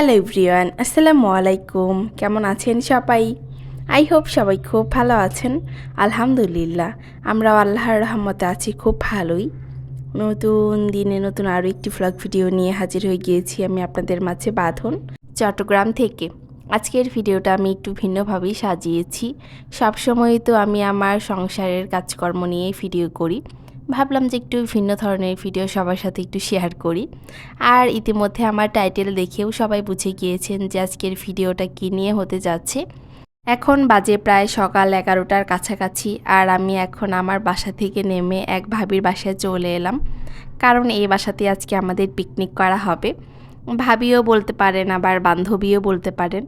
Hello everyone, আসসালামু আলাইকুম। কেমন আছেন সবাই? আই হোপ সবাই খুব ভালো আছেন। আলহামদুলিল্লাহ, আমরাও আল্লাহর রহমতে আছি খুব ভালোই। নতুন দিনে নতুন আরও একটি ভ্লগ ভিডিও নিয়ে হাজির হয়ে গিয়েছি আমি আপনাদের মাঝে বাঁধন, চট্টগ্রাম থেকে। আজকের ভিডিওটা আমি একটু ভিন্নভাবেই সাজিয়েছি। সবসময়ই তো আমি আমার সংসারের কাজকর্ম নিয়েই ভিডিও করি, ভাবলাম যে একটু ভিন্ন ধরনের ভিডিও সবার সাথে একটু শেয়ার করি। আর ইতিমধ্যে আমার টাইটেল দেখেও সবাই বুঝে গিয়েছেন যে আজকের ভিডিওটা কী নিয়ে হতে যাচ্ছে। এখন বাজে প্রায় সকাল 11টার কাছাকাছি, আর আমি এখন আমার বাসা থেকে নেমে এক ভাবির বাসায় চলে এলাম, কারণ এই বাসাতে আজকে আমাদের পিকনিক করা হবে। ভাবিও বলতে পারেন, আবার বান্ধবীও বলতে পারেন,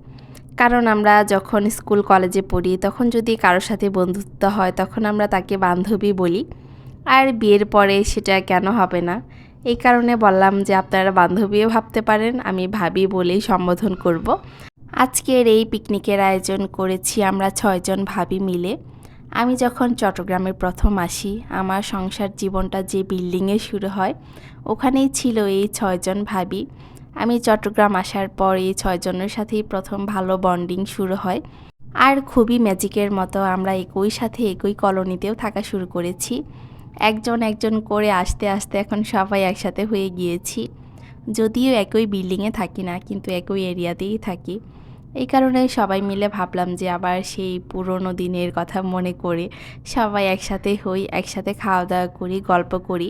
কারণ আমরা যখন স্কুল কলেজে পড়ি তখন যদি কারোর সাথে বন্ধুত্ব হয় তখন আমরা তাকে বান্ধবী বলি, আর বিয়ের পরে সেটা কেন হবে না। এই কারণে বললাম যে আপনারা বান্ধবীও ভাবতে পারেন, আমি ভাবি বলেই সম্বোধন করব। আজকের এই পিকনিকের আয়োজন করেছি আমরা 6 জন ভাবি মিলে। আমি যখন চট্টগ্রামে প্রথম আসি, আমার সংসার জীবনটা যে বিল্ডিংয়ে শুরু হয় ওখানেই ছিল এই 6 জন ভাবি। আমি চট্টগ্রাম আসার পর এই 6 জনের সাথেই প্রথম ভালো বন্ডিং শুরু হয়, আর খুবই ম্যাজিকের মতো আমরা একই সাথে একই কলোনিতেও থাকা শুরু করেছি। একজন একজন করে আস্তে আস্তে এখন সবাই একসাথে হয়ে গিয়েছি। যদিও একই বিল্ডিংয়ে থাকি না, কিন্তু একই এরিয়াতেই থাকি। এই কারণে সবাই মিলে ভাবলাম যে আবার সেই পুরনো দিনের কথা মনে করে সবাই একসাথে হই, একসাথে খাওয়া দাওয়া করি, গল্প করি।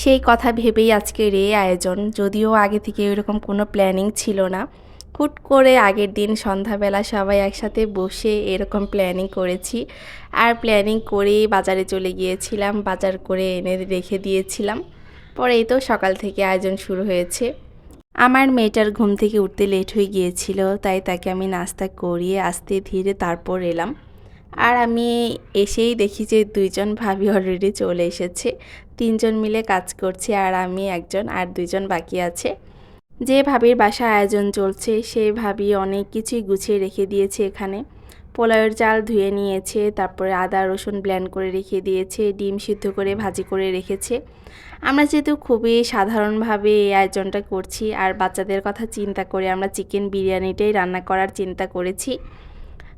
সেই কথা ভেবেই আজকের এই আয়োজন। যদিও আগে থেকে এরকম কোনো প্ল্যানিং ছিল না, হুট করে আগের দিন সন্ধ্যাবেলা সবাই একসাথে বসে এরকম প্ল্যানিং করেছি। আর প্ল্যানিং করেই বাজারে চলে গিয়েছিলাম, বাজার করে এনে রেখে দিয়েছিলাম। পরেই তো সকাল থেকে আয়োজন শুরু হয়েছে। আমার মেয়েটার ঘুম থেকে উঠতে লেট হয়ে গিয়েছিল, তাই তাকে আমি নাস্তা করিয়ে আস্তে ধীরে তারপর এলাম। আর আমি এসেই দেখি যে 2 জন ভাবি অলরেডি চলে এসেছে। 3 জন মিলে কাজ করছে, আর আমি একজন, আর 2 জন বাকি আছে। যে ভাবির বাসায় আয়োজন চলছে সেই ভাবি অনেক কিছুই গুছিয়ে রেখে দিয়েছে। এখানে পোলাওয়ের চাল ধুয়ে নিয়েছে, তারপরে আদা রসুন ব্লেন্ড করে রেখে দিয়েছে, ডিম সিদ্ধ করে ভাজি করে রেখেছে। আমরা যেহেতু খুবই সাধারণভাবে এই আয়োজনটা করছি, আর বাচ্চাদের কথা চিন্তা করে আমরা চিকেন বিরিয়ানিটাই রান্না করার চিন্তা করেছি।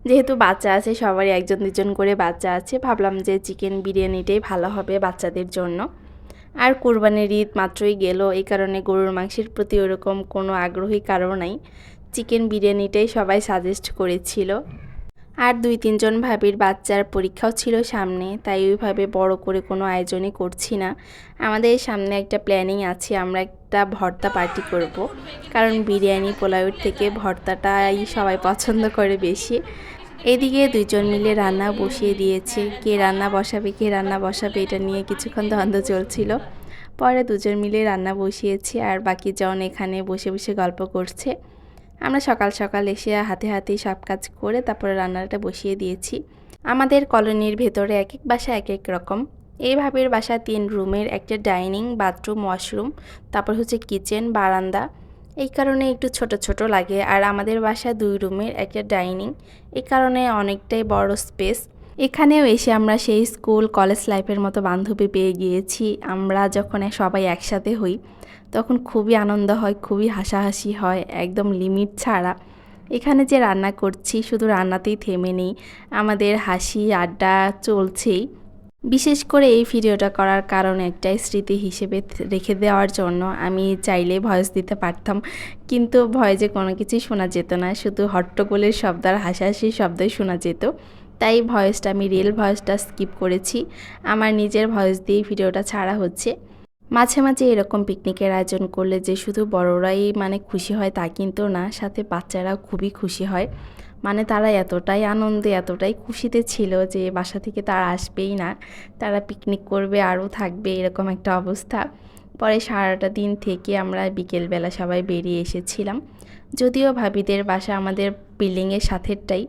যেহেতু বাচ্চা আছে, সবারই 1-2 জন করে বাচ্চা আছে, ভাবলাম যে চিকেন বিরিয়ানিটাই ভালো হবে বাচ্চাদের জন্য। আর কোরবানির ঈদ মাত্রই গেল, এই কারণে গরুর মাংসের প্রতি ওরকম কোনো আগ্রহী কারও নাই। চিকেন বিরিয়ানিটাই সবাই সাজেস্ট করেছিল। আর 2-3 জন ভাবির বাচ্চার পরীক্ষাও ছিল সামনে, তাই ওইভাবে বড় করে কোনো আয়োজনই করছি না। আমাদের সামনে একটা প্ল্যানিং আছে, আমরা একটা ভর্তা পার্টি করব, কারণ বিরিয়ানি পোলাওয়ের থেকে ভর্তাটাই সবাই পছন্দ করে বেশি। এদিকে 2 জন মিলে রান্না বসিয়ে দিয়েছে, কে রান্না বসাবে এটা নিয়ে কিছুক্ষণ দ্বন্দ্ব চলছিল। পরে 2 জন মিলে রান্না বসিয়েছি, আর বাকি জন এখানে বসে বসে গল্প করছে। আমরা সকাল সকাল এসে হাতে হাতে সব কাজ করে তারপরে রান্নাটা বসিয়ে দিয়েছি। আমাদের কলোনির ভেতরে এক এক বাসা এক এক রকম। এই ভাবের বাসা 3 রুমের, একটা ডাইনিং, বাথরুম, ওয়াশরুম, তারপর হচ্ছে কিচেন, বারান্দা। এই কারণে একটু ছোট ছোট লাগে। আর আমাদের বাসা 2 রুমের, একটা ডাইনিং, এই কারণে অনেকটাই বড় স্পেস। এখানেও এসে আমরা সেই স্কুল কলেজ লাইফের মতো বান্ধবী পেয়ে গিয়েছি। আমরা যখন সবাই একসাথে হই তখন খুবই আনন্দ হয়, খুবই হাসাহাসি হয়, একদম লিমিট ছাড়া। এখানে যে রান্না করছি শুধু রান্নাতেই থেমে নেই, আমাদের হাসি আড্ডা চলছেই। বিশেষ করে এই ভিডিওটা করার কারণ একটাই, স্মৃতি হিসেবে রেখে দেওয়ার জন্য। আমি চাইলে ভয়েস দিতে পারতাম, কিন্তু ভয়েসে কোনো কিছুই শোনা যেত না, শুধু হট্টগোলের শব্দ আর হাসাহাসির শব্দই শোনা যেত। তাই ভয়েসটা, আমি রিয়েল ভয়েসটা স্কিপ করেছি, আমার নিজের ভয়েস দিয়েই ভিডিওটা ছাড়া হচ্ছে। মাঝে মাঝে এরকম পিকনিকের আয়োজন করলে যে শুধু বড়রাই খুশি হয় তা কিন্তু না, সাথে বাচ্চারাও খুবই খুশি হয়। তারা এতটাই আনন্দে, এতটাই খুশিতে ছিল যে বাসা থেকে তারা আসবেই না, তারা পিকনিক করবে আরও থাকবে, এরকম একটা অবস্থা। পরে সারাটা দিন থেকে আমরা বিকেলবেলা সবাই বেরিয়ে এসেছিলাম। যদিও ভাবিদের বাসা আমাদের বিল্ডিংয়ের সাথেরটাই।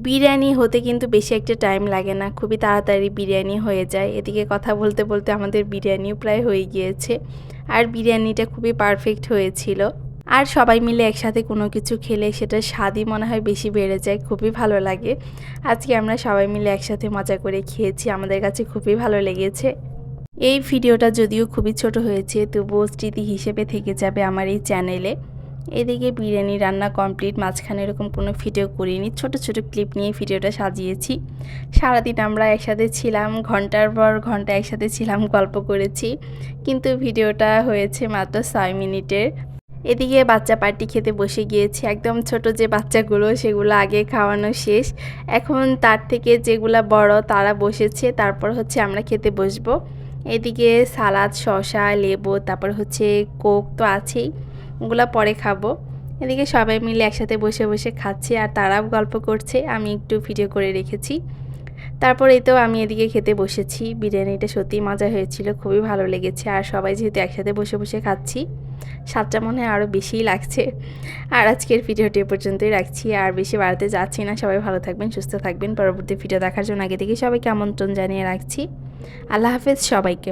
বিরিয়ানি হতে কিন্তু বেশি একটা টাইম লাগে না, খুবই তাড়াতাড়ি বিরিয়ানি হয়ে যায়। এদিকে কথা বলতে বলতে আমাদের বিরিয়ানিও প্রায় হয়ে গিয়েছে, আর বিরিয়ানিটা খুবই পারফেক্ট হয়েছিল। আর সবাই মিলে একসাথে কোনো কিছু খেলে সেটার স্বাদই মনে হয় বেশি বেড়ে যায়, খুবই ভালো লাগে। আজকে আমরা সবাই মিলে একসাথে মজা করে খেয়েছি, আমাদের কাছে খুবই ভালো লেগেছে। এই ভিডিওটা যদিও খুবই ছোট হয়েছে, তবুও স্মৃতি হিসেবে থেকে যাবে আমার এই চ্যানেলে। এদিকে বিরিয়ানি রান্না কমপ্লিট, মাঝখানে এরকম কোনো ভিডিও করিনি, ছোট ছোট ক্লিপ নিয়ে ভিডিওটা সাজিয়েছি। সারাদিন আমরা একসাথে ছিলাম, ঘন্টার পর ঘন্টা একসাথে ছিলাম, গল্প করেছি, কিন্তু ভিডিওটা হয়েছে মাত্র 6 মিনিটের। এদিকে বাচ্চা পার্টি খেতে বসে গিয়েছি, একদম ছোট যে বাচ্চাগুলো সেগুলো আগে খাওয়ানো শেষ, এখন তার থেকে যেগুলা বড় তারা বসেছে, তারপর হচ্ছে আমরা খেতে বসবো। এদিকে সালাদ, শসা, লেবু, তারপর হচ্ছে কোক তো আছেই, ওগুলো পরে খাবো। এদিকে সবাই মিলে একসাথে বসে বসে খাচ্ছে আর তারাও গল্প করছে, আমি একটু ভিডিও করে রেখেছি। তারপর এই তো আমি এদিকে খেতে বসেছি। বিরিয়ানিটা সত্যিই মজা হয়েছিল, খুবই ভালো লেগেছে। আর সবাই যেহেতু একসাথে বসে বসে খাচ্ছি, স্বাদটা মনে হয় আরও বেশিই লাগছে। আর আজকের ভিডিওটি এ পর্যন্তই রাখছি, আর বেশি বাড়াতে যাচ্ছি না। সবাই ভালো থাকবেন, সুস্থ থাকবেন। পরবর্তী ভিডিও দেখার জন্য আগে থেকে সবাইকে আমন্ত্রণ জানিয়ে রাখছি। আল্লাহ হাফেজ সবাইকে।